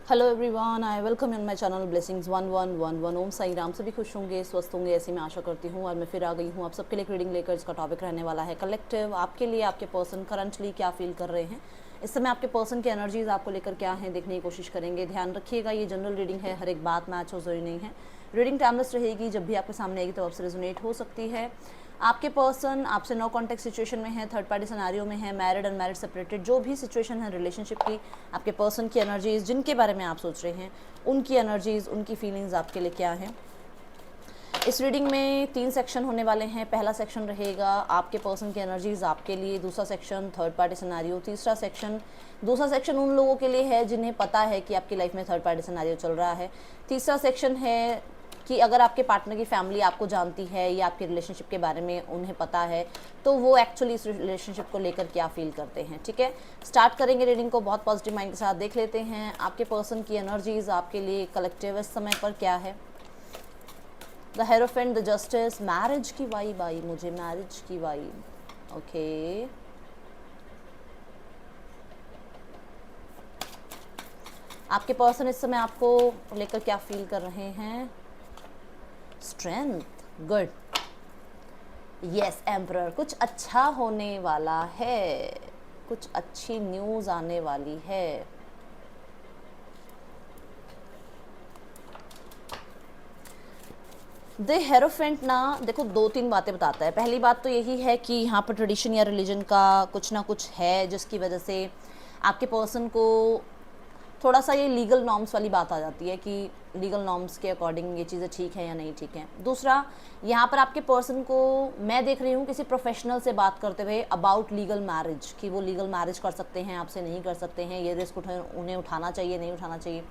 Hello everyone, I welcome in my channel blessings 1111। ओम साई राम। सभी खुश होंगे, स्वस्थ होंगे, ऐसी मैं आशा करती हूँ। और मैं फिर आ गई हूँ आप सबके लिए रीडिंग लेकर। इसका टॉपिक रहने वाला है कलेक्टिव। आपके लिए आपके पर्सन करंटली क्या फील कर रहे हैं, इस समय आपके पर्सन की एनर्जीज आपको लेकर क्या हैं, देखने की कोशिश करेंगे। ध्यान रखिएगा, ये जनरल रीडिंग है, हर एक बात मैच हो जरूरी नहीं है। रीडिंग टाइमलेस रहेगी, जब भी आपके सामने आएगी तो आपसे रेजोनेट हो सकती है। आपके पर्सन आपसे नो कॉन्टेक्ट सिचुएशन में है, थर्ड पार्टी सिनेरियो में है, मैरिड अनमैरिड सेपरेटेड, जो भी सिचुएशन है रिलेशनशिप की, आपके पर्सन की एनर्जीज जिनके बारे में आप सोच रहे हैं, उनकी एनर्जीज, उनकी फीलिंग्स आपके लिए क्या हैं। इस रीडिंग में 3 सेक्शन होने वाले हैं। पहला सेक्शन रहेगा आपके पर्सन की एनर्जीज आपके लिए, दूसरा सेक्शन थर्ड पार्टी सिनेरियो, दूसरा सेक्शन उन लोगों के लिए है जिन्हें पता है कि आपकी लाइफ में थर्ड पार्टी सिनेरियो चल रहा है। तीसरा सेक्शन है कि अगर आपके पार्टनर की फैमिली आपको जानती है या आपके रिलेशनशिप के बारे में उन्हें पता है, तो वो एक्चुअली इस रिलेशनशिप को लेकर क्या फील करते हैं। ठीक है, स्टार्ट करेंगे रीडिंग को बहुत पॉजिटिव माइंड के साथ। देख लेते हैं आपके पर्सन की एनर्जीज आपके लिए कलेक्टिव इस समय पर क्या है। The hierophant, the justice, marriage की वाइब आई मुझे, मैरिज की वाइब। ओके, आपके पर्सन इस समय आपको लेकर क्या फील कर रहे हैं। Strength, good. यस, एम्परर, कुछ अच्छा होने वाला है, कुछ अच्छी न्यूज़ आने वाली है। द हेरोफेंट ना, देखो 2-3 बातें बताता है। पहली बात तो यही है कि यहाँ पर ट्रेडिशन या रिलीजन का कुछ ना कुछ है जिसकी वजह से आपके पर्सन को थोड़ा सा ये लीगल नॉर्म्स वाली बात आ जाती है कि लीगल नॉर्म्स के अकॉर्डिंग ये चीज़ें ठीक है या नहीं ठीक है। दूसरा, यहाँ पर आपके पर्सन को मैं देख रही हूँ किसी प्रोफेशनल से बात करते हुए अबाउट लीगल मैरिज, कि वो लीगल मैरिज कर सकते हैं, आपसे नहीं कर सकते हैं, ये रिस्क उन्हें उठाना चाहिए, नहीं उठाना चाहिए।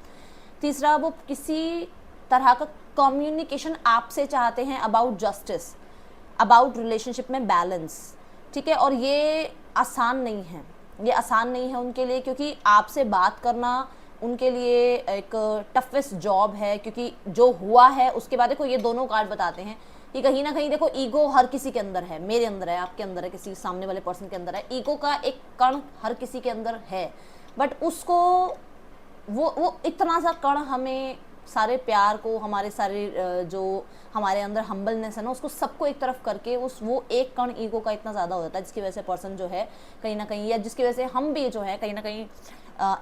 तीसरा, वो किसी तरह का कम्युनिकेशन आपसे चाहते हैं अबाउट जस्टिस, अबाउट रिलेशनशिप में बैलेंस। ठीक है, और ये आसान नहीं है, ये आसान नहीं है उनके लिए, क्योंकि आपसे बात करना उनके लिए एक टफेस्ट जॉब है। क्योंकि जो हुआ है उसके बाद देखो, ये दोनों कार्ड बताते हैं कि कहीं ना कहीं देखो, ईगो हर किसी के अंदर है, मेरे अंदर है, आपके अंदर है, किसी सामने वाले पर्सन के अंदर है। ईगो का एक कण हर किसी के अंदर है, बट उसको वो इतना सा कण हमें सारे प्यार को, हमारे सारे जो हमारे अंदर हम्बलनेस है ना, उसको सबको एक तरफ करके उस वो एक कण ईगो का इतना ज़्यादा हो जाता है जिसकी वजह से पर्सन जो है कहीं ना कहीं, या जिसकी वजह से हम भी जो है कहीं ना कहीं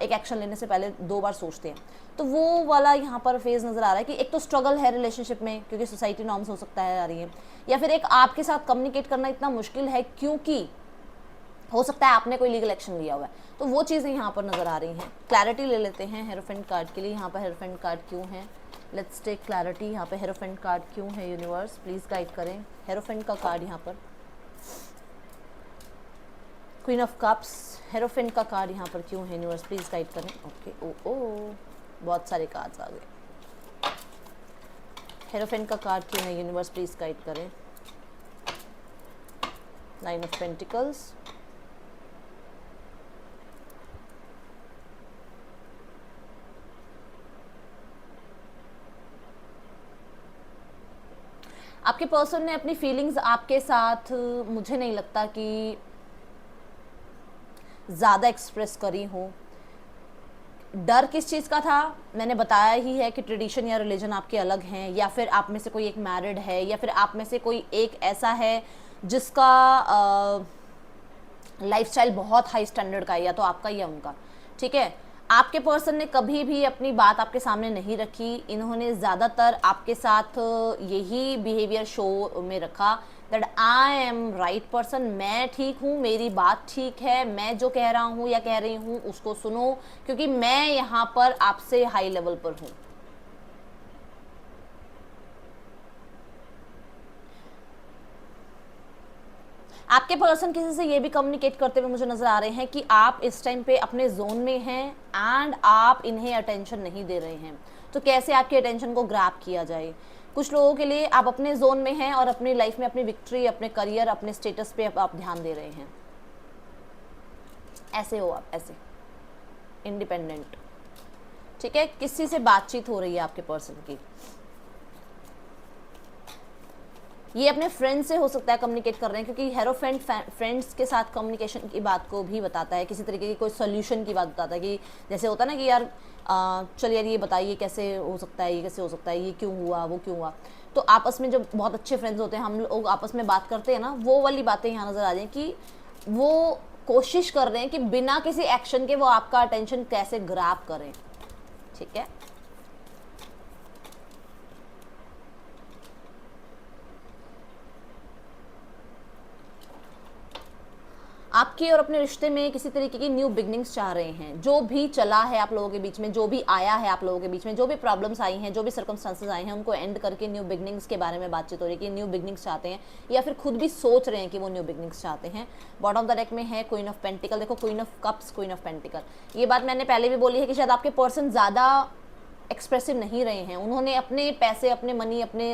एक एक्शन लेने से पहले 2 बार सोचते हैं। तो वो वाला यहाँ पर फेज नज़र आ रहा है कि एक तो स्ट्रगल है रिलेशनशिप में क्योंकि सोसाइटी नॉर्म्स हो सकता है आ रही है, या फिर एक आपके साथ कम्युनिकेट करना इतना मुश्किल है क्योंकि हो सकता है आपने कोई लीगल एक्शन लिया हुआ है। तो वो चीज़ें यहाँ पर नज़र आ रही हैं। क्लैरिटी ले लेते हैं हेरोफेंट कार्ड के लिए। यहाँ पर हेरोफेंट कार्ड क्यों है, लेट्स टेक क्लैरिटी। यहाँ पे हेरोफेंट कार्ड क्यों है, यूनिवर्स प्लीज़ गाइड करें। हेरोफेंट का कार्ड यहाँ पर, क्वीन ऑफ कप्स, हेरोफेंट का कार्ड यहाँ पर क्यों है, यूनिवर्स प्लीज़ गाइड करें। ओके, ओ बहुत सारे कार्ड्स आ गए। हेरोफेंट का कार्ड क्यों है, यूनिवर्स प्लीज़ गाइड करें। नाइन ऑफ पेंटिकल्स, आपके पर्सन ने अपनी फीलिंग्स आपके साथ, मुझे नहीं लगता कि ज़्यादा एक्सप्रेस करी हो। डर किस चीज़ का था, मैंने बताया ही है कि ट्रेडिशन या रिलीजन आपके अलग हैं, या फिर आप में से कोई एक मैरिड है, या फिर आप में से कोई एक ऐसा है जिसका लाइफस्टाइल बहुत हाई स्टैंडर्ड का है, या तो आपका या उनका। ठीक है, आपके पर्सन ने कभी भी अपनी बात आपके सामने नहीं रखी। इन्होंने ज़्यादातर आपके साथ यही बिहेवियर शो में रखा that I am right person, मैं ठीक हूँ, मेरी बात ठीक है, मैं जो कह रहा हूँ या कह रही हूँ उसको सुनो, क्योंकि मैं यहाँ पर आपसे हाई लेवल पर हूँ। आपके पर्सन किसी से ये भी कम्युनिकेट करते हुए मुझे नज़र आ रहे हैं कि आप इस टाइम पे अपने जोन में हैं एंड आप इन्हें अटेंशन नहीं दे रहे हैं। तो कैसे आपकी अटेंशन को ग्रैब किया जाए। कुछ लोगों के लिए आप अपने जोन में हैं और अपनी लाइफ में अपनी विक्ट्री, अपने करियर, अपने स्टेटस पे आप ध्यान दे रहे हैं। ऐसे हो आप, ऐसे इंडिपेंडेंट। ठीक है, किसी से बातचीत हो रही है आपके पर्सन की। ये अपने फ्रेंड से हो सकता है कम्युनिकेट कर रहे हैं, क्योंकि हेरोफेंट फ्रेंड्स के साथ कम्युनिकेशन की बात को भी बताता है, किसी तरीके की कोई सोल्यूशन की बात बताता है, कि जैसे होता है ना कि यार चल यार ये बताइए कैसे हो सकता है, ये कैसे हो सकता है, ये क्यों हुआ, वो क्यों हुआ। तो आपस में जब बहुत अच्छे फ्रेंड्स होते हैं, हम लोग आपस में बात करते हैं ना, वो वाली बातें यहाँ नज़र आ रही हैं कि वो कोशिश कर रहे हैं कि बिना किसी एक्शन के वो आपका अटेंशन कैसे ग्रैब करें। ठीक है, आपके और अपने रिश्ते में किसी तरीके की न्यू बिगनिंग्स चाह रहे हैं। जो भी चला है आप लोगों के बीच में, जो भी आया है आप लोगों के बीच में, जो भी प्रॉब्लम्स आई हैं, जो भी सर्कमस्टांसेस आए हैं, उनको एंड करके न्यू बिगनिंग्स के बारे में बातचीत हो रही है कि न्यू बिगनिंग्स चाहते हैं, या फिर खुद भी सोच रहे हैं कि वो न्यू बिगनिंग्स चाहते हैं। बॉटम ऑफ द डेक में है क्वीन ऑफ पेंटिकल। देखो queen of cups, queen of pentacle, ये बात मैंने पहले भी बोली है कि शायद आपके पर्सन ज़्यादा एक्सप्रेसिव नहीं रहे हैं। उन्होंने अपने पैसे, अपने मनी, अपने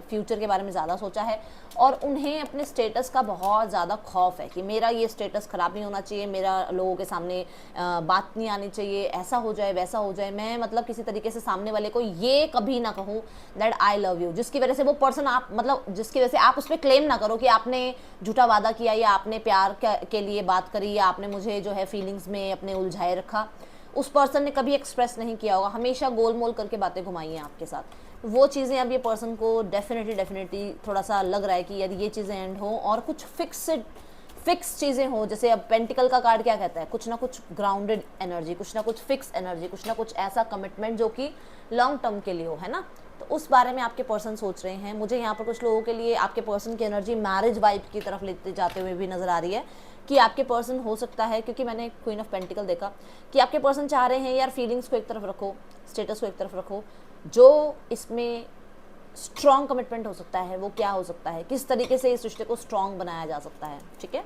फ्यूचर के बारे में ज़्यादा सोचा है, और उन्हें अपने स्टेटस का बहुत ज़्यादा खौफ है कि मेरा ये स्टेटस ख़राब नहीं होना चाहिए, मेरा लोगों के सामने बात नहीं आनी चाहिए, ऐसा हो जाए वैसा हो जाए, मैं मतलब किसी तरीके से सामने वाले को ये कभी ना कहूँ दैट आई लव यू, जिसकी वजह से वो पर्सन आप मतलब जिसकी वजह से आप उस पर क्लेम ना करो कि आपने झूठा वादा किया, या आपने प्यार के लिए बात करी, या आपने मुझे जो है फीलिंग्स में अपने उलझाए रखा। उस पर्सन ने कभी एक्सप्रेस नहीं किया होगा, हमेशा गोल मोल करके बातें घुमाई हैं आपके साथ। वो चीज़ें अब ये पर्सन को डेफिनेटली थोड़ा सा लग रहा है कि यदि ये चीज़ें एंड हो और कुछ फिक्स चीज़ें हो। जैसे अब पेंटिकल का कार्ड क्या कहता है, कुछ ना कुछ ग्राउंडेड एनर्जी, कुछ ना कुछ फिक्स एनर्जी, कुछ ना कुछ ऐसा कमिटमेंट जो कि लॉन्ग टर्म के लिए हो, है ना। तो उस बारे में आपके पर्सन सोच रहे हैं। मुझे यहाँ पर कुछ लोगों के लिए आपके पर्सन की एनर्जी मैरिज वाइब की तरफ लेते जाते हुए भी नज़र आ रही है, कि आपके पर्सन हो सकता है, क्योंकि मैंने क्वीन ऑफ पेंटिकल देखा, कि आपके पर्सन चाह रहे हैं यार फीलिंग्स को एक तरफ रखो, स्टेटस को एक तरफ रखो, जो इसमें स्ट्रॉन्ग कमिटमेंट हो सकता है वो क्या हो सकता है, किस तरीके से इस रिश्ते को स्ट्रॉन्ग बनाया जा सकता है। ठीक है,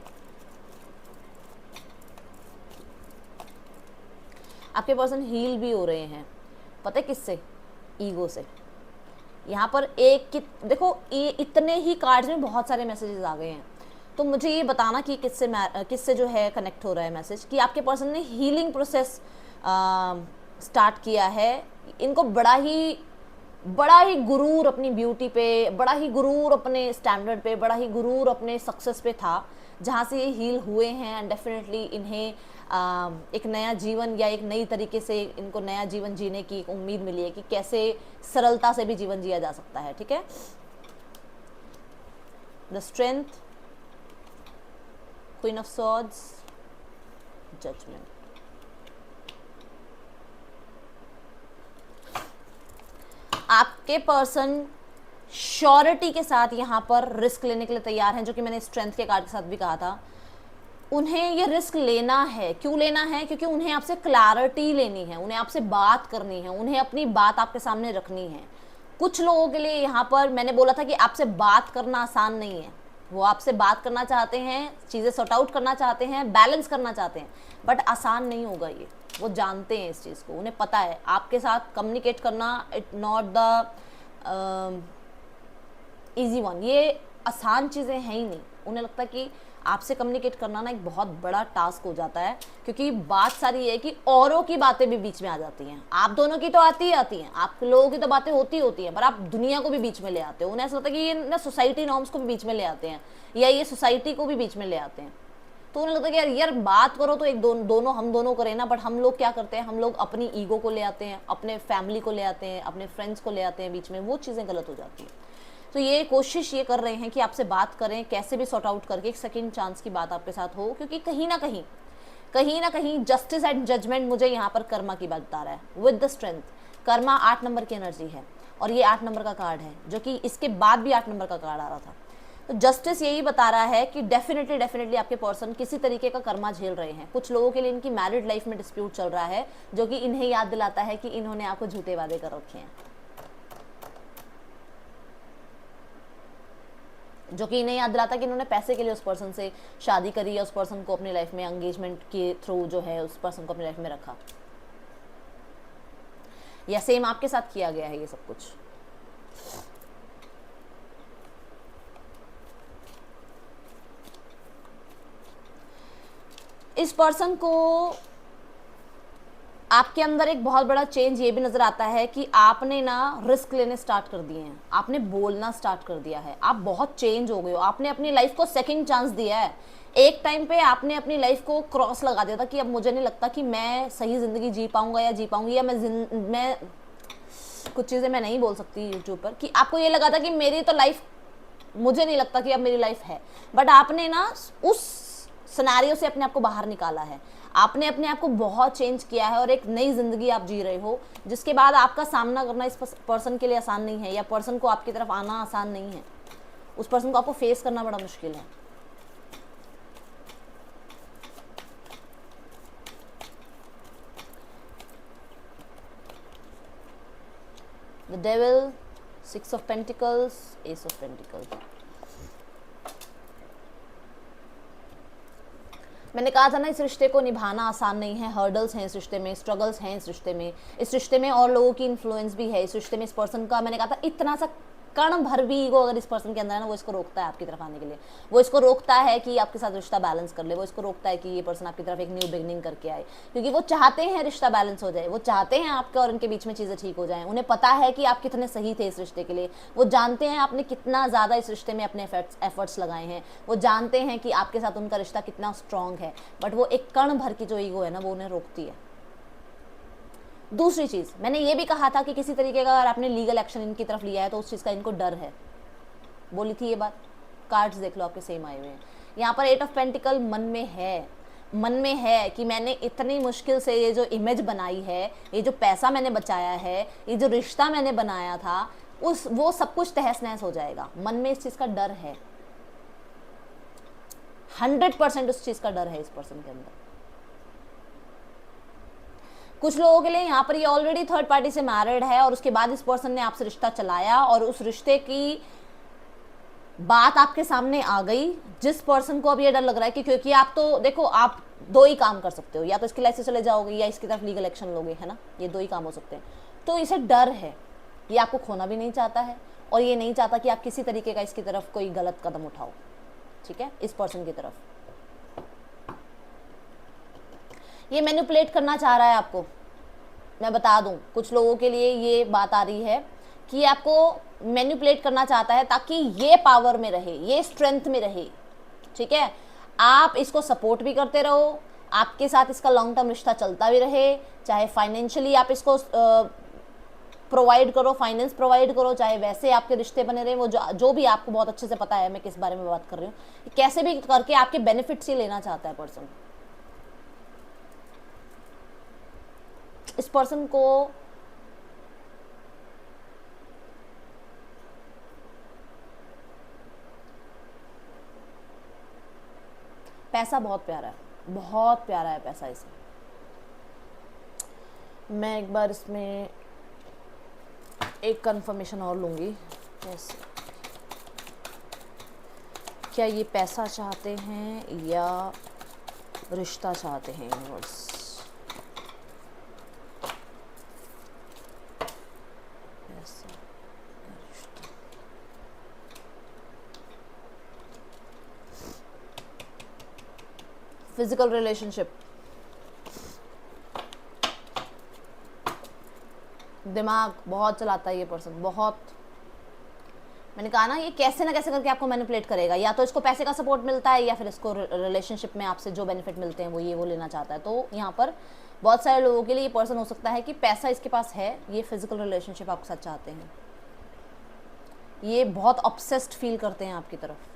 आपके पर्सन हील भी हो रहे हैं, पता है किससे, ईगो से। यहाँ पर एक देखो इतने ही कार्ड्स में बहुत सारे मैसेजेस आ गए हैं, तो मुझे ये बताना कि किससे जो है कनेक्ट हो रहा है मैसेज, कि आपके पर्सन ने हीलिंग प्रोसेस स्टार्ट किया है। इनको बड़ा ही गुरूर अपनी ब्यूटी पे, बड़ा ही गुरूर अपने स्टैंडर्ड पे, बड़ा ही गुरूर अपने सक्सेस पे था, जहाँ से ये हील हुए हैं। एंड डेफिनेटली इन्हें एक नया जीवन या एक नई तरीके से इनको नया जीवन जीने की एक उम्मीद मिली है कि कैसे सरलता से भी जीवन जिया जा सकता है। ठीक है, the strength, queen of swords, judgement. आपके पर्सन श्योरिटी के साथ यहाँ पर रिस्क लेने के लिए तैयार हैं, जो कि मैंने स्ट्रेंथ के कार्ड के साथ भी कहा था। उन्हें ये रिस्क लेना है। क्यों लेना है? क्योंकि उन्हें आपसे क्लैरिटी लेनी है, उन्हें आपसे बात करनी है, उन्हें अपनी बात आपके सामने रखनी है। कुछ लोगों के लिए यहाँ पर मैंने बोला था कि आपसे बात करना आसान नहीं है। वो आपसे बात करना चाहते हैं, चीज़ें सॉर्ट आउट करना चाहते हैं, बैलेंस करना चाहते हैं, बट आसान नहीं होगा ये। वो जानते हैं इस चीज़ को, उन्हें पता है आपके साथ कम्युनिकेट करना it not the easy one. ये आसान चीज़ें हैं ही नहीं। उन्हें लगता है कि आपसे कम्युनिकेट करना ना एक बहुत बड़ा टास्क हो जाता है, क्योंकि बात सारी है कि औरों की बातें भी बीच में आ जाती हैं। आप दोनों की तो आती ही आती हैं, आप लोगों की तो बातें होती हैं, पर आप दुनिया को भी बीच में ले आते हो। उन्हें ऐसा लगता है कि ये ना सोसाइटी नॉर्म्स को भी बीच में ले आते हैं, या ये सोसाइटी को भी बीच में ले आते हैं। तो उन्हें लगता है कि यार बात करो तो एक दोनों हम दोनों करें ना, बट हम लोग क्या करते हैं, हम लोग अपनी ईगो को ले आते हैं, अपने फैमिली को ले आते हैं, अपने फ्रेंड्स को ले आते हैं बीच में। वो चीज़ें गलत हो जाती हैं। तो ये कोशिश ये कर रहे हैं कि आपसे बात करें, कैसे भी सॉर्ट आउट करके एक सेकंड चांस की बात आपके साथ हो, क्योंकि कहीं ना कहीं जस्टिस एंड जजमेंट मुझे यहाँ पर कर्मा की बात बता रहा है। With the strength, Karma 8 number की एनर्जी है, और ये 8 नंबर का कार्ड है, जो कि इसके बाद भी 8 नंबर का कार्ड आ रहा था। तो जस्टिस यही बता रहा है कि डेफिनेटली आपके पर्सन किसी तरीके का कर्मा झेल रहे हैं। कुछ लोगों के लिए इनकी मैरिड लाइफ में डिस्प्यूट चल रहा है, जो कि इन्हें याद दिलाता है कि इन्होंने आपको झूठे वादे कर रखे हैं, जो कि इन्हें याद दिलाता है कि इन्होंने पैसे के लिए उस पर्सन से शादी करी, या उस पर्सन को अपनी लाइफ में एंगेजमेंट के थ्रू जो है उस पर्सन को अपनी लाइफ में रखा, या सेम आपके साथ किया गया है ये सब कुछ। इस पर्सन को आपके अंदर एक बहुत बड़ा चेंज ये भी नज़र आता है कि आपने ना रिस्क लेने स्टार्ट कर दिए हैं, आपने बोलना स्टार्ट कर दिया है, आप बहुत चेंज हो गए हो, आपने अपनी लाइफ को सेकंड चांस दिया है। एक टाइम पे आपने अपनी लाइफ को क्रॉस लगा दिया था कि अब मुझे नहीं लगता कि मैं सही ज़िंदगी जी पाऊंगा या जी पाऊंगी, या मैं कुछ चीज़ें मैं नहीं बोल सकती यूट्यूब पर, कि आपको ये लगा था कि मेरी तो लाइफ, मुझे नहीं लगता कि अब मेरी लाइफ है। बट आपने ना उस सिनेरियो से अपने आप को बाहर निकाला है, आपने अपने आप को बहुत चेंज किया है और एक नई ज़िंदगी आप जी रहे हो, जिसके बाद आपका सामना करना इस पर्सन के लिए आसान नहीं है, या पर्सन को आपकी तरफ आना आसान नहीं है, उस पर्सन को आपको फेस करना बड़ा मुश्किल है। The devil, 6 of pentacles, S of pentacles. मैंने कहा था ना, इस रिश्ते को निभाना आसान नहीं है, हर्डल्स हैं इस रिश्ते में, स्ट्रगल्स हैं इस रिश्ते में, इस रिश्ते में और लोगों की इन्फ्लुएंस भी है, इस रिश्ते में इस पर्सन का, मैंने कहा था इतना सा कण भर भी ईगो अगर इस पर्सन के अंदर है ना, वो इसको रोकता है आपकी तरफ आने के लिए, वो इसको रोकता है कि आपके साथ रिश्ता बैलेंस कर ले, वो इसको रोकता है कि ये पर्सन आपकी तरफ एक न्यू बिगनिंग करके आए, क्योंकि वो चाहते हैं रिश्ता बैलेंस हो जाए, वो चाहते हैं आपके और उनके बीच में चीज़ें ठीक हो जाएं, उन्हें पता है कि आप कितने सही थे इस रिश्ते के लिए, वो जानते हैं आपने कितना ज़्यादा इस रिश्ते में अपने एफर्ट्स लगाए हैं, वो जानते हैं कि आपके साथ उनका रिश्ता कितना स्ट्रॉन्ग है, बट वो एक कण भर की जो ईगो है ना, वो उन्हें रोकती है। दूसरी चीज़ मैंने ये भी कहा था कि किसी तरीके का अगर आपने लीगल एक्शन इनकी तरफ लिया है तो उस चीज़ का इनको डर है, बोली थी ये बात। कार्ड्स देख लो आपके सेम आए हुए हैं। यहाँ पर 8 ऑफ पेंटिकल मन में है कि मैंने इतनी मुश्किल से ये जो इमेज बनाई है, ये जो पैसा मैंने बचाया है, ये जो रिश्ता मैंने बनाया था, वो सब कुछ तहस नहस हो जाएगा। मन में इस चीज़ का डर है, 100% उस चीज़ का डर है इस पर्सन के अंदर। कुछ लोगों के लिए यहाँ पर ये ऑलरेडी थर्ड पार्टी से मैरिड है और उसके बाद इस पर्सन ने आपसे रिश्ता चलाया और उस रिश्ते की बात आपके सामने आ गई, जिस पर्सन को अब ये डर लग रहा है कि, क्योंकि आप तो देखो, आप दो ही काम कर सकते हो, या तो इसकी लाइफ से चले जाओगे या इसकी तरफ लीगल एक्शन लोगे, है ना, ये दो ही काम हो सकते हैं। तो इसे डर है, ये आपको खोना भी नहीं चाहता है और ये नहीं चाहता कि आप किसी तरीके का इसकी तरफ कोई गलत कदम उठाओ, ठीक है, इस पर्सन की तरफ। ये मैनिपुलेट करना चाह रहा है आपको, मैं बता दूं, कुछ लोगों के लिए ये बात आ रही है कि आपको मैनिपुलेट करना चाहता है ताकि ये पावर में रहे, ये स्ट्रेंथ में रहे, ठीक है, आप इसको सपोर्ट भी करते रहो, आपके साथ इसका लॉन्ग टर्म रिश्ता चलता भी रहे, चाहे फाइनेंशियली आप इसको प्रोवाइड करो, फाइनेंस प्रोवाइड करो, चाहे वैसे आपके रिश्ते बने रहे, वो जो भी आपको बहुत अच्छे से पता है मैं किस बारे में बात कर रही हूँ, कैसे भी करके आपके बेनिफिट्स ही लेना चाहता है पर्सन। इस पर्सन को पैसा बहुत प्यारा है, बहुत प्यारा है पैसा इसे। मैं एक बार इसमें एक कंफर्मेशन और लूँगी, कैसे, क्या ये पैसा चाहते हैं या रिश्ता चाहते हैं यूनिवर्स। फिजिकल रिलेशनशिप, दिमाग बहुत चलाता है ये पर्सन, बहुत। मैंने कहा ना, ये कैसे ना कैसे करके आपको मैनिपुलेट करेगा, या तो इसको पैसे का सपोर्ट मिलता है या फिर इसको रिलेशनशिप में आपसे जो बेनिफिट मिलते हैं वो लेना चाहता है। तो यहाँ पर बहुत सारे लोगों के लिए ये पर्सन हो सकता है कि पैसा इसके पास है, ये फिजिकल रिलेशनशिप आपके साथ चाहते हैं, ये बहुत ऑब्सेस्ड फील करते हैं आपकी तरफ।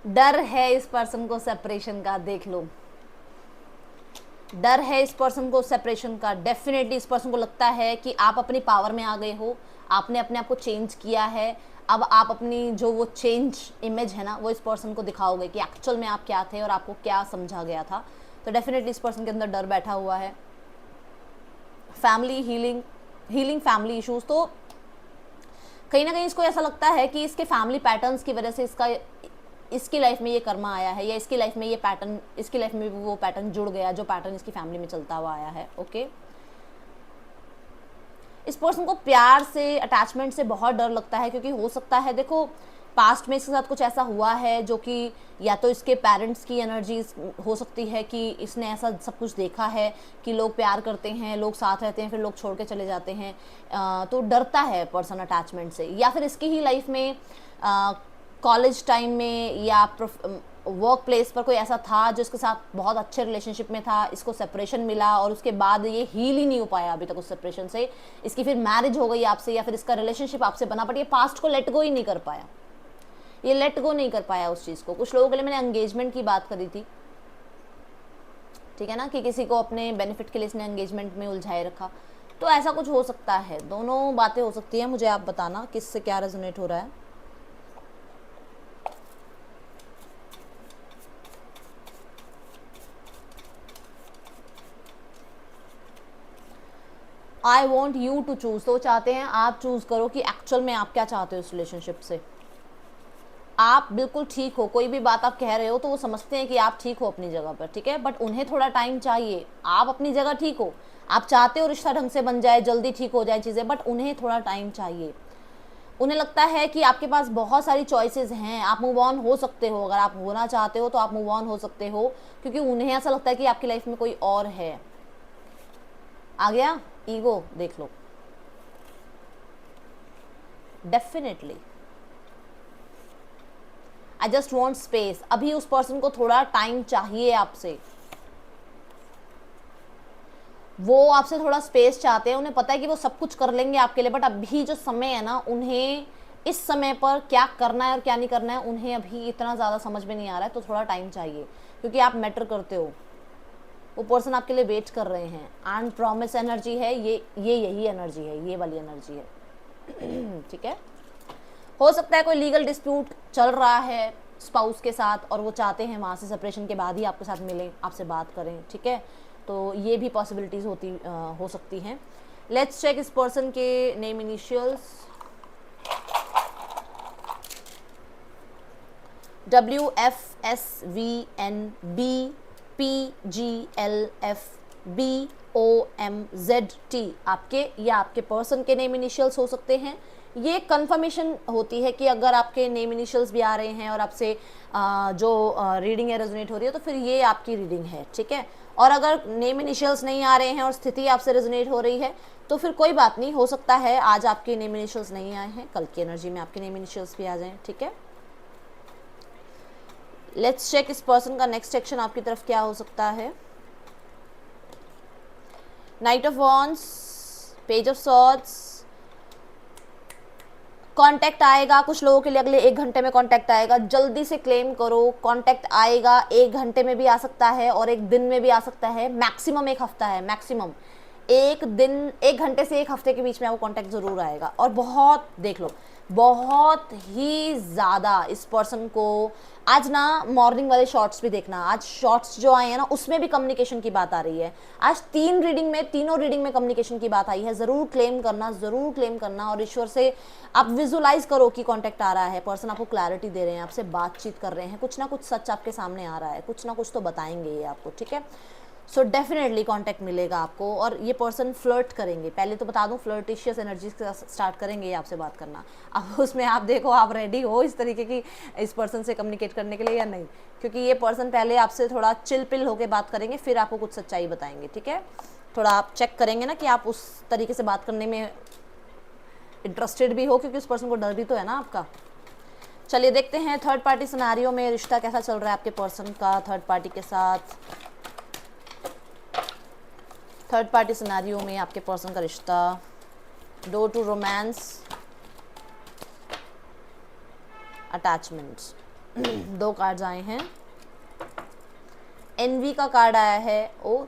डर है इस पर्सन को सेपरेशन का, देख लो, डर है इस पर्सन को सेपरेशन का। डेफिनेटली इस पर्सन को लगता है कि आप अपनी पावर में आ गए हो, आपने अपने आप को चेंज किया है, अब आप अपनी जो वो चेंज इमेज है ना, वो इस पर्सन को दिखाओगे कि एक्चुअल में आप क्या थे और आपको क्या समझा गया था। तो डेफिनेटली इस पर्सन के अंदर डर बैठा हुआ है। फैमिली हीलिंग फैमिली इश्यूज, तो कहीं ना कहीं इसको ऐसा लगता है कि इसके फैमिली पैटर्न्स की वजह से इसका इसकी लाइफ में ये कर्मा आया है, या इसकी लाइफ में ये पैटर्न, इसकी लाइफ में भी वो पैटर्न जुड़ गया जो पैटर्न इसकी फैमिली में चलता हुआ आया है। ओके, इस पर्सन को प्यार से, अटैचमेंट से बहुत डर लगता है, क्योंकि हो सकता है, देखो पास्ट में इसके साथ कुछ ऐसा हुआ है जो कि या तो इसके पेरेंट्स की एनर्जीज हो सकती है कि इसने ऐसा सब कुछ देखा है कि लोग प्यार करते हैं, लोग साथ रहते हैं, फिर लोग छोड़ के चले जाते हैं, तो डरता है पर्सन अटैचमेंट से। या फिर इसकी ही लाइफ में कॉलेज टाइम में या वर्क प्लेस पर कोई ऐसा था जो इसके साथ बहुत अच्छे रिलेशनशिप में था, इसको सेपरेशन मिला और उसके बाद ये हील ही नहीं हो पाया अभी तक उस सेपरेशन से, इसकी फिर मैरिज हो गई आपसे, या फिर इसका रिलेशनशिप आपसे बना, बट ये पास्ट को लेट गो ही नहीं कर पाया, ये लेट गो नहीं कर पाया उस चीज़ को। कुछ लोगों के लिए मैंने एंगेजमेंट की बात करी थी, ठीक है ना, कि किसी को अपने बेनिफिट के लिए इसने एंगेजमेंट में उलझाए रखा, तो ऐसा कुछ हो सकता है। दोनों बातें हो सकती हैं, मुझे आप बताना किससे क्या रेजोनेट हो रहा है। I want you to choose, तो चाहते हैं आप चूज करो कि एक्चुअल में आप क्या चाहते हो इस रिलेशनशिप से। आप बिल्कुल ठीक हो, कोई भी बात आप कह रहे हो तो वो समझते हैं कि आप ठीक हो अपनी जगह पर, ठीक है, बट उन्हें थोड़ा टाइम चाहिए। आप अपनी जगह ठीक हो, आप चाहते हो रिश्ता ढंग से बन जाए, जल्दी ठीक हो जाए चीज़ें, बट उन्हें थोड़ा टाइम चाहिए। उन्हें लगता है कि आपके पास बहुत सारी चॉइसेस हैं, आप मूव ऑन हो सकते हो, अगर आप होना चाहते हो तो आप मूव ऑन हो सकते हो, क्योंकि उन्हें ऐसा लगता है कि आपकी लाइफ में कोई और है। आ गया ईगो, देख लो, definitely I just want space. अभी उस पर्सन को थोड़ा टाइम चाहिए आपसे, वो आपसे थोड़ा स्पेस चाहते हैं, उन्हें पता है कि वो सब कुछ कर लेंगे आपके लिए, बट अभी जो समय है ना, उन्हें इस समय पर क्या करना है और क्या नहीं करना है उन्हें अभी इतना ज़्यादा समझ में नहीं आ रहा है, तो थोड़ा टाइम चाहिए, क्योंकि आप मैटर करते हो। वो पर्सन आपके लिए वेट कर रहे हैं, एंड प्रॉमिस एनर्जी है ये यही एनर्जी है, ये वाली एनर्जी है। ठीक है, हो सकता है कोई लीगल डिस्प्यूट चल रहा है स्पाउस के साथ और वो चाहते हैं वहाँ से सेपरेशन के बाद ही आपके साथ मिलें, आपसे बात करें, ठीक है, तो ये भी पॉसिबिलिटीज़ हो सकती हैं। लेट्स चेक इस पर्सन के नेम इनिशियल्स। WFSVNB PGLFBOMZT आपके या आपके पर्सन के नेम इनिशियल्स हो सकते हैं। ये कंफर्मेशन होती है कि अगर आपके नेम इनिशियल्स भी आ रहे हैं और आपसे जो रीडिंग है रेजोनेट हो रही है, तो फिर ये आपकी रीडिंग है, ठीक है। और अगर नेम इनिशियल्स नहीं आ रहे हैं और स्थिति आपसे रेजोनेट हो रही है, तो फिर कोई बात नहीं, हो सकता है आज आपके नेम इनिशियल्स नहीं आए हैं, कल की एनर्जी में आपके नेम इनिशियल्स भी आ जाएं, ठीक है। लेट्स चेक इस पर्सन का नेक्स्ट एक्शन आपकी तरफ क्या हो सकता है। Night of wands, page of swords, contact आएगा कुछ लोगों के लिए अगले 1 घंटे में, कांटेक्ट आएगा, जल्दी से क्लेम करो, कांटेक्ट आएगा, 1 घंटे में भी आ सकता है और 1 दिन में भी आ सकता है, मैक्सिमम 1 हफ्ता है, मैक्सिमम 1 दिन, 1 घंटे से 1 हफ्ते के बीच में आपको कांटेक्ट जरूर आएगा। और बहुत देख लो, बहुत ही ज़्यादा इस पर्सन को आज ना मॉर्निंग वाले शॉर्ट्स भी देखना, आज शॉर्ट्स जो आए हैं ना उसमें भी कम्युनिकेशन की बात आ रही है। आज तीनों रीडिंग में कम्युनिकेशन की बात आई है। ज़रूर क्लेम करना और ईश्वर से आप विजुलाइज करो कि कांटेक्ट आ रहा है, पर्सन आपको क्लैरिटी दे रहे हैं, आपसे बातचीत कर रहे हैं, कुछ ना कुछ सच आपके सामने आ रहा है, कुछ ना कुछ तो बताएंगे ये आपको, ठीक है। सो डेफिनेटली कांटेक्ट मिलेगा आपको और ये पर्सन फ्लर्ट करेंगे। पहले तो बता दूं, फ्लर्टिशियस एनर्जीज के साथ स्टार्ट करेंगे ये आपसे बात करना। अब उसमें आप देखो आप रेडी हो इस तरीके की इस पर्सन से कम्युनिकेट करने के लिए या नहीं, क्योंकि ये पर्सन पहले आपसे थोड़ा चिल पिल होकर बात करेंगे, फिर आपको कुछ सच्चाई बताएंगे, ठीक है। थोड़ा आप चेक करेंगे ना कि आप उस तरीके से बात करने में इंटरेस्टेड भी हो, क्योंकि उस पर्सन को डर भी तो है ना आपका। चलिए देखते हैं थर्ड पार्टी सिनेरियो में रिश्ता कैसा चल रहा है आपके पर्सन का थर्ड पार्टी के साथ। थर्ड पार्टी सिनेरियो में आपके पर्सन का रिश्ता, door to romance, attachments. 2 cards आए हैं, एनवी का कार्ड आया है, ओ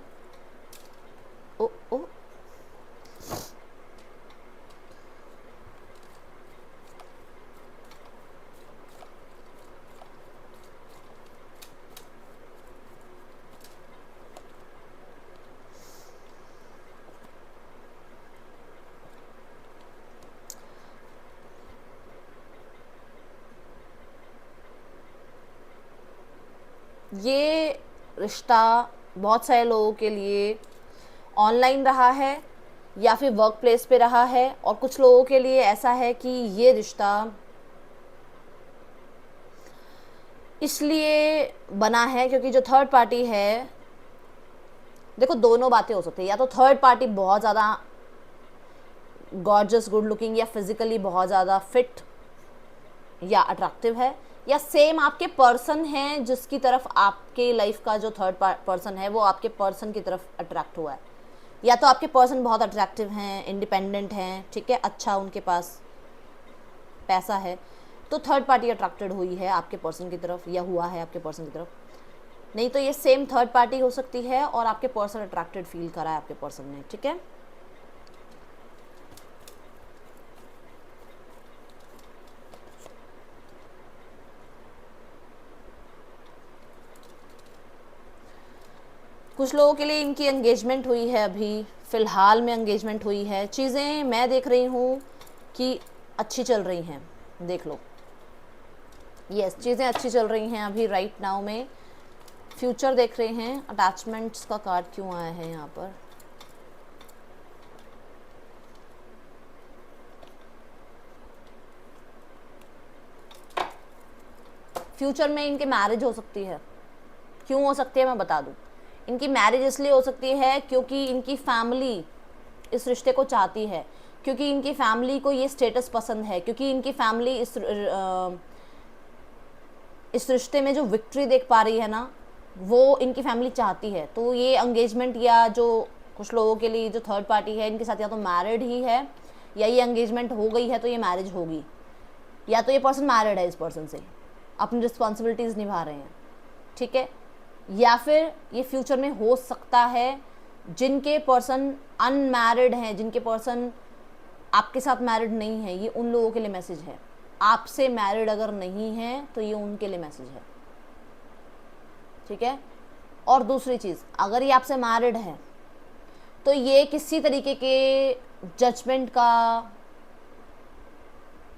ओ ओ ये रिश्ता बहुत सारे लोगों के लिए ऑनलाइन रहा है या फिर वर्क प्लेस पे रहा है, और कुछ लोगों के लिए ऐसा है कि ये रिश्ता इसलिए बना है क्योंकि जो थर्ड पार्टी है, देखो दोनों बातें हो सकती है, या तो थर्ड पार्टी बहुत ज़्यादा गॉर्जस, गुड लुकिंग या फिजिकली बहुत ज़्यादा फिट या अट्रैक्टिव है, या सेम आपके पर्सन हैं जिसकी तरफ आपके लाइफ का जो थर्ड पर्सन है वो आपके पर्सन की तरफ अट्रैक्ट हुआ है, या तो आपके पर्सन बहुत अट्रैक्टिव हैं, इंडिपेंडेंट हैं, ठीक है, अच्छा उनके पास पैसा है, तो थर्ड पार्टी अट्रैक्टेड हुई है आपके पर्सन की तरफ या हुआ है आपके पर्सन की तरफ। नहीं तो ये सेम थर्ड पार्टी हो सकती है और आपके पर्सन अट्रैक्टेड फील करा है आपके पर्सन ने, ठीक है। कुछ लोगों के लिए इनकी एंगेजमेंट हुई है, अभी फ़िलहाल में एंगेजमेंट हुई है। चीज़ें मैं देख रही हूँ कि अच्छी चल रही हैं, देख लो, यस चीज़ें अच्छी चल रही हैं अभी राइट नाउ में। फ्यूचर देख रहे हैं। अटैचमेंट्स का कार्ड क्यों आया है यहाँ पर? फ्यूचर में इनके मैरिज हो सकती है। क्यों हो सकती है मैं बता दूँ। इनकी मैरिज इसलिए हो सकती है क्योंकि इनकी फैमिली इस रिश्ते को चाहती है, क्योंकि इनकी फैमिली को ये स्टेटस पसंद है, क्योंकि इनकी फैमिली इस रिश्ते में जो विक्ट्री देख पा रही है ना, वो इनकी फैमिली चाहती है। तो ये एंगेजमेंट, या जो कुछ लोगों के लिए जो थर्ड पार्टी है इनके साथ या तो मैरिड ही है, या ये एंगेजमेंट हो गई है तो ये मैरिज होगी, या तो ये पर्सन मैरिड है, इस पर्सन से अपनी रिस्पॉन्सिबिलिटीज़ निभा रहे हैं, ठीक है। या फिर ये फ्यूचर में हो सकता है जिनके पर्सन अनमैरिड हैं, जिनके पर्सन आपके साथ मैरिड नहीं है, ये उन लोगों के लिए मैसेज है। आपसे मैरिड अगर नहीं है तो ये उनके लिए मैसेज है, ठीक है। और दूसरी चीज़, अगर ये आपसे मैरिड है तो ये किसी तरीके के जजमेंट का,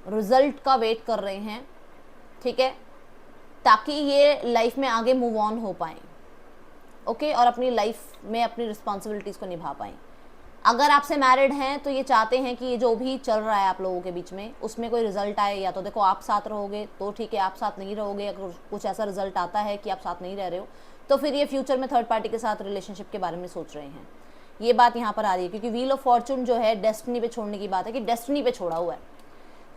रिजल्ट का वेट कर रहे हैं, ठीक है, ताकि ये लाइफ में आगे मूव ऑन हो पाएँ, ओके, और अपनी लाइफ में अपनी रिस्पॉन्सिबिलिटीज़ को निभा पाएँ। अगर आपसे मैरिड हैं तो ये चाहते हैं कि ये जो भी चल रहा है आप लोगों के बीच में उसमें कोई रिजल्ट आए। या तो देखो आप साथ रहोगे तो ठीक है, आप साथ नहीं रहोगे, अगर कुछ ऐसा रिजल्ट आता है कि आप साथ नहीं रह रहे हो तो फिर ये फ्यूचर में थर्ड पार्टी के साथ रिलेशनशिप के बारे में सोच रहे हैं। ये बात यहाँ पर आ रही है क्योंकि व्हील ऑफ फॉर्चून जो है डेस्टिनी पे छोड़ने की बात है, कि डेस्टिनी पे छोड़ा हुआ है,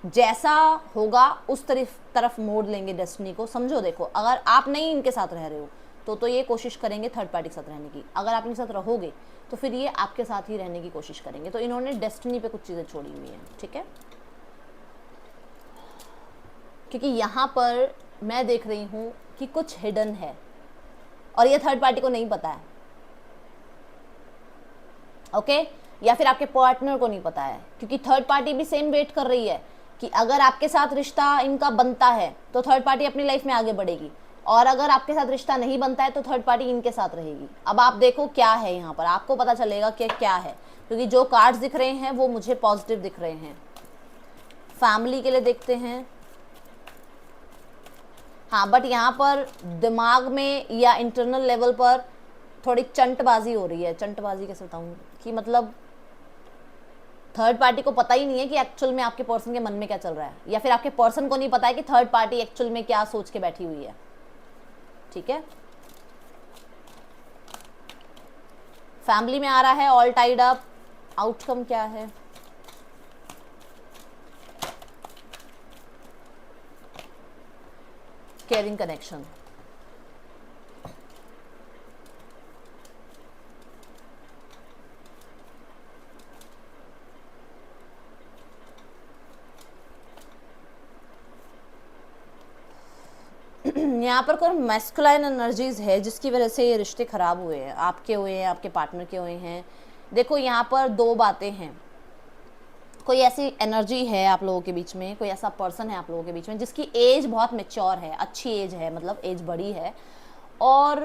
जैसा होगा उस तरफ मोड़ लेंगे डेस्टिनी को। समझो, देखो अगर आप नहीं इनके साथ रह रहे हो तो ये कोशिश करेंगे थर्ड पार्टी के साथ रहने की, अगर आप इनके साथ रहोगे तो फिर ये आपके साथ ही रहने की कोशिश करेंगे। तो इन्होंने डेस्टिनी पे कुछ चीज़ें छोड़ी हुई हैं, ठीक है, क्योंकि यहाँ पर मैं देख रही हूँ कि कुछ हिडन है और ये थर्ड पार्टी को नहीं पता है, ओके, या फिर आपके पार्टनर को नहीं पता है, क्योंकि थर्ड पार्टी भी सेम वेट कर रही है कि अगर आपके साथ रिश्ता इनका बनता है तो थर्ड पार्टी अपनी लाइफ में आगे बढ़ेगी, और अगर आपके साथ रिश्ता नहीं बनता है तो थर्ड पार्टी इनके साथ रहेगी। अब आप देखो क्या है यहाँ पर, आपको पता चलेगा कि क्या है, क्योंकि जो कार्ड्स दिख रहे हैं वो मुझे पॉजिटिव दिख रहे हैं। फैमिली के लिए देखते हैं, हाँ, बट यहाँ पर दिमाग में या इंटरनल लेवल पर थोड़ी चंटबाजी हो रही है। चंटबाजी कैसे बताऊँ, कि मतलब थर्ड पार्टी को पता ही नहीं है कि एक्चुअल में आपके पर्सन के मन में क्या चल रहा है, या फिर आपके पर्सन को नहीं पता है कि थर्ड पार्टी एक्चुअल में क्या सोच के बैठी हुई है, ठीक है। फैमिली में आ रहा है ऑल टाइड अप, आउटकम क्या है, केयरिंग कनेक्शन, यहाँ पर कोई मैस्कुलाइन एनर्जीज है जिसकी वजह से ये रिश्ते खराब हुए हैं, आपके हुए हैं, आपके पार्टनर के हुए हैं। देखो यहाँ पर दो बातें हैं, कोई ऐसी एनर्जी है आप लोगों के बीच में, कोई ऐसा पर्सन है आप लोगों के बीच में जिसकी एज बहुत मैच्योर है, अच्छी एज है, मतलब एज बड़ी है, और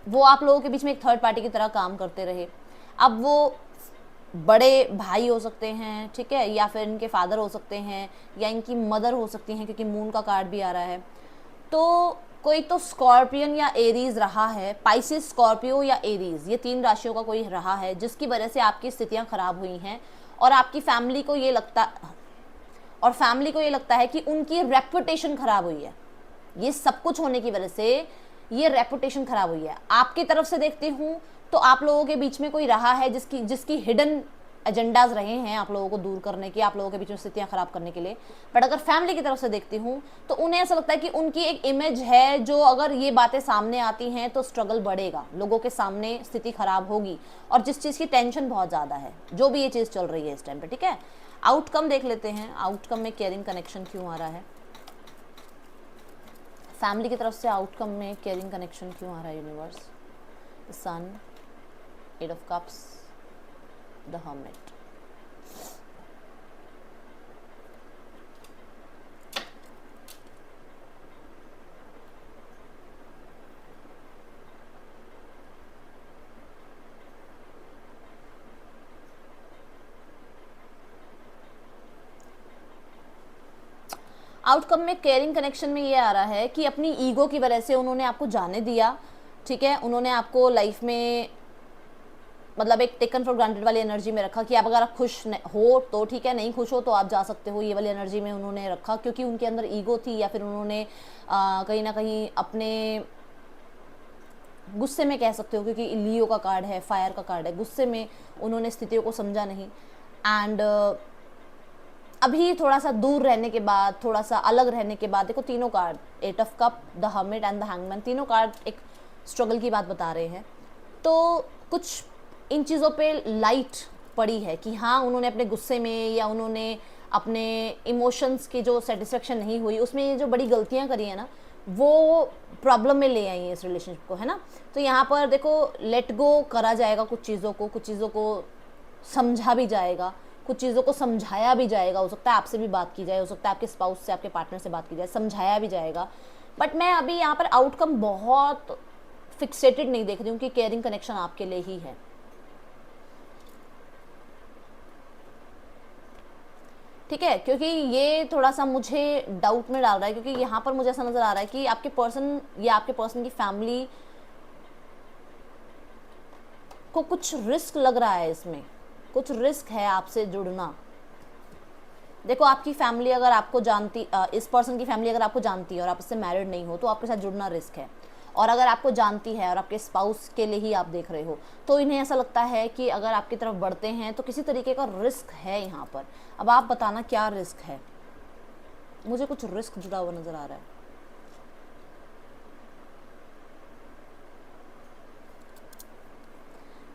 वो आप लोगों के बीच में एक थर्ड पार्टी की तरह काम करते रहे। अब वो बड़े भाई हो सकते हैं, ठीक है, या फिर इनके फादर हो सकते हैं, या इनकी मदर हो सकती हैं, क्योंकि मून का कार्ड भी आ रहा है। तो कोई तो स्कॉर्पियन या एरीज रहा है, पाइसिस, स्कॉर्पियो या एरीज, ये 3 राशियों का कोई रहा है जिसकी वजह से आपकी स्थितियां खराब हुई हैं और आपकी फैमिली को ये लगता है कि उनकी रेपुटेशन खराब हुई है। ये सब कुछ होने की वजह से ये रेपुटेशन खराब हुई है। आपकी तरफ से देखती हूँ तो आप लोगों के बीच में कोई रहा है जिसकी हिडन एजेंडाज रहे हैं आप लोगों को दूर करने के, आप लोगों के बीच में स्थितियां खराब करने के लिए। बट अगर फैमिली की तरफ से देखती हूँ तो उन्हें ऐसा लगता है कि उनकी एक इमेज है जो अगर ये बातें सामने आती हैं तो स्ट्रगल बढ़ेगा, लोगों के सामने स्थिति खराब होगी, और जिस चीज़ की टेंशन बहुत ज़्यादा है, जो भी ये चीज़ चल रही है इस टाइम पे। ठीक है, आउटकम देख लेते हैं। आउटकम में केयरिंग कनेक्शन क्यों आ रहा है, फैमिली की तरफ से आउटकम में केयरिंग कनेक्शन क्यों आ रहा है universe. The sun, 8 of cups, the hermit. Outcome में केयरिंग कनेक्शन में ये आ रहा है कि अपनी ईगो की वजह से उन्होंने आपको जाने दिया। ठीक है, उन्होंने आपको लाइफ में मतलब एक टेकन फॉर ग्रांटेड वाली एनर्जी में रखा कि आप अगर आप खुश हो तो ठीक है, नहीं खुश हो तो आप जा सकते हो, ये वाली एनर्जी में उन्होंने रखा, क्योंकि उनके अंदर ईगो थी, या फिर उन्होंने कहीं ना कहीं अपने गुस्से में कह सकते हो, क्योंकि लियो का कार्ड है, फायर का कार्ड है, गुस्से में उन्होंने स्थितियों को समझा नहीं। एंड अभी थोड़ा सा दूर रहने के बाद, थोड़ा सा अलग रहने के बाद, देखो तीनों card, 8 of cup, the hermit and the hangman, तीनों कार्ड एक स्ट्रगल की बात बता रहे हैं। तो कुछ इन चीज़ों पे लाइट पड़ी है कि हाँ, उन्होंने अपने गुस्से में या उन्होंने अपने इमोशंस की जो सेटिस्फेक्शन नहीं हुई उसमें ये जो बड़ी गलतियाँ करी है ना, वो प्रॉब्लम में ले आई है इस रिलेशनशिप को, है ना। तो यहाँ पर देखो लेट गो करा जाएगा कुछ चीज़ों को समझा भी जाएगा, कुछ चीज़ों को समझाया भी जाएगा। हो सकता है आपसे भी बात की जाए, हो सकता है आपके स्पाउस से, आपके पार्टनर से बात की जाए, समझाया भी जाएगा। बट मैं अभी यहाँ पर आउटकम बहुत फिक्सेटेड नहीं देख रही हूँ कि केयरिंग कनेक्शन आपके लिए ही है। ठीक है, क्योंकि ये थोड़ा सा मुझे डाउट में डाल रहा है, क्योंकि यहाँ पर मुझे ऐसा नजर आ रहा है कि आपके पर्सन की फैमिली को कुछ रिस्क लग रहा है, इसमें कुछ रिस्क है आपसे जुड़ना। देखो आपकी फैमिली अगर आपको जानती, इस पर्सन की फैमिली अगर आपको जानती है और आप इससे मैरिड नहीं हो तो आपके साथ जुड़ना रिस्क है। और अगर आपको जानती है और आपके स्पाउस के लिए ही आप देख रहे हो तो इन्हें ऐसा लगता है कि अगर आपकी तरफ बढ़ते हैं तो किसी तरीके का रिस्क है यहाँ पर। अब आप बताना क्या रिस्क है, मुझे कुछ रिस्क जुड़ा हुआ नजर आ रहा है।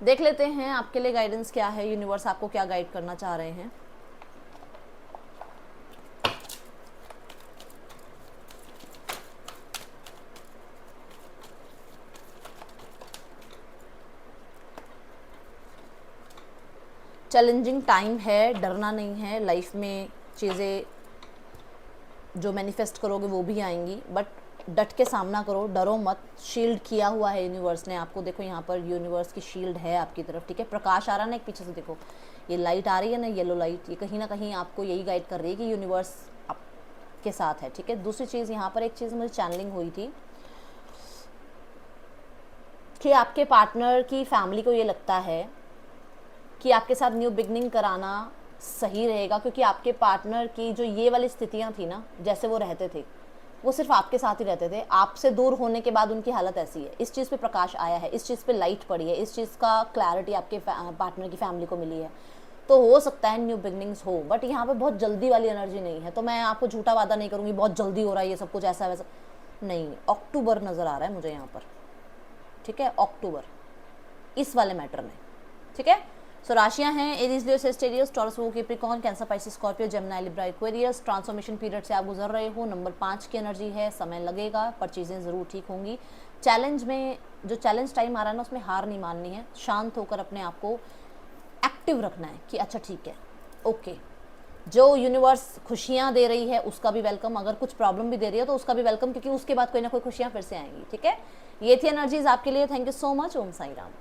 देख लेते हैं आपके लिए गाइडेंस क्या है, यूनिवर्स आपको क्या गाइड करना चाह रहे हैं। चैलेंजिंग टाइम है, डरना नहीं है, लाइफ में चीज़ें जो मैनिफेस्ट करोगे वो भी आएंगी, बट डट के सामना करो, डरो मत। शील्ड किया हुआ है यूनिवर्स ने आपको, देखो यहाँ पर यूनिवर्स की शील्ड है आपकी तरफ। ठीक है, प्रकाश आ रहा है ना एक पीछे से, देखो ये लाइट आ रही है ना, येलो लाइट, ये कहीं ना कहीं आपको यही गाइड कर रही है कि यूनिवर्स आपके साथ है। ठीक है, दूसरी चीज़ यहाँ पर एक चीज़ मुझे चैनलिंग हुई थी कि आपके पार्टनर की फैमिली को ये लगता है कि आपके साथ न्यू बिगनिंग कराना सही रहेगा, क्योंकि आपके पार्टनर की जो ये वाली स्थितियाँ थी ना, जैसे वो रहते थे, वो सिर्फ आपके साथ ही रहते थे। आपसे दूर होने के बाद उनकी हालत ऐसी है। इस चीज़ पे प्रकाश आया है, इस चीज़ पे लाइट पड़ी है, इस चीज़ का क्लैरिटी आपके पार्टनर की फैमिली को मिली है। तो हो सकता है न्यू बिगनिंग्स हो, बट यहाँ पे बहुत जल्दी वाली एनर्जी नहीं है। तो मैं आपको झूठा वादा नहीं करूँगी बहुत जल्दी हो रहा है ये सब कुछ ऐसा वैसा, नहीं। अक्टूबर नज़र आ रहा है मुझे यहाँ पर। ठीक है, अक्टूबर इस वाले मैटर में। ठीक है, सो राशियां हैं Aries, Leo, Sagittarius, Taurus, Capricorn, Cancer, Pisces, Scorpio, Gemini, Libra, Aquarius. Transformation period से आप गुजर रहे हो, नंबर 5 की एनर्जी है, समय लगेगा पर चीज़ें ज़रूर ठीक होंगी। चैलेंज में जो चैलेंज टाइम आ रहा है ना, उसमें हार नहीं माननी है, शांत होकर अपने आप को एक्टिव रखना है कि अच्छा ठीक है, ओके, जो यूनिवर्स खुशियाँ दे रही है उसका भी वेलकम, अगर कुछ प्रॉब्लम भी दे रही है तो उसका भी वेलकम, क्योंकि उसके बाद कोई ना कोई खुशियाँ फिर से आएंगी। ठीक है, ये थी एनर्जीज आपके लिए। Thank you so much. Om Sai Ram.